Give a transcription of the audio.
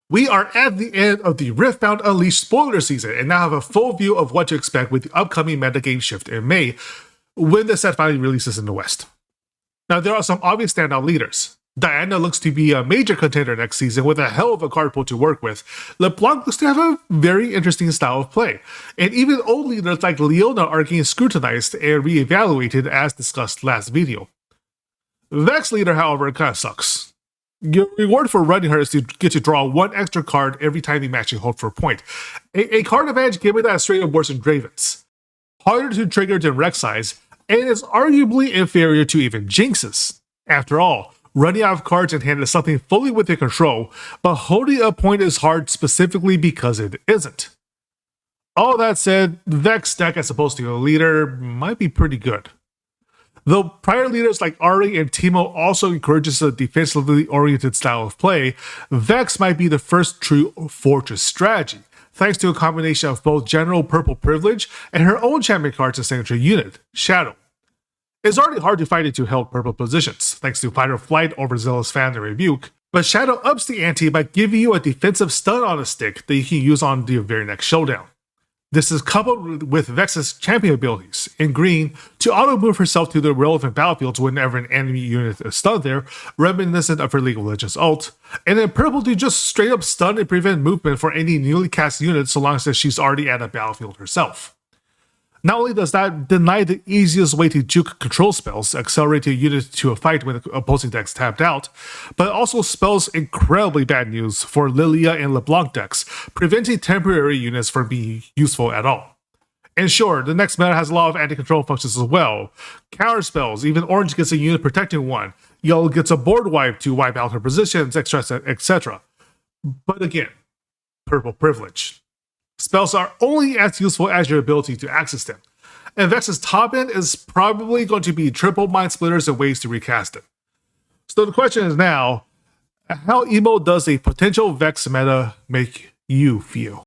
We are at the end of the Riftbound Unleashed spoiler season and now have a full view of what to expect with the upcoming metagame shift in May when the set finally releases in the West. Now, there are some obvious standout leaders. Diana looks to be a major contender next season with a hell of a card pool to work with. LeBlanc looks to have a very interesting style of play. And even old leaders like Leona are getting scrutinized and re-evaluated as discussed last video. Vex leader, however, kind of sucks. Your reward for running her is to get to draw one extra card every time you match a hold for a point. A card advantage given that straight up worse than Draven's. Harder to trigger than Rek'Sai's, and is arguably inferior to even Jinx's. After all, running out of cards in hand is something fully within control, but holding a point is hard specifically because it isn't. All that said, Vex deck as opposed to a leader might be pretty good. Though prior leaders like Ahri and Teemo also encourages a defensively oriented style of play, Vex might be the first true fortress strategy, thanks to a combination of both general purple privilege and her own champion card's signature unit, Shadow. It's already hard to fight into held purple positions, thanks to Fight or Flight, Overzealous Fan, and Rebuke, but Shadow ups the ante by giving you a defensive stun on a stick that you can use on the very next showdown. This is coupled with Vex's champion abilities, in green, to auto-move herself to the relevant battlefields whenever an enemy unit is stunned there, reminiscent of her League of Legends ult, and in purple to just straight up stun and prevent movement for any newly cast unit so long as she's already at a battlefield herself. Not only does that deny the easiest way to juke control spells, accelerate a unit to a fight when the opposing deck's tapped out, but it also spells incredibly bad news for Lilia and LeBlanc decks, preventing temporary units from being useful at all. And sure, the next meta has a lot of anti-control functions as well. Counter spells, even orange gets a unit protecting one, yellow gets a board wipe to wipe out her positions, etc. But again, purple privilege. Spells are only as useful as your ability to access them, and Vex's top end is probably going to be triple Mind Splitters and ways to recast it. So the question is now, how emo does a potential Vex meta make you feel?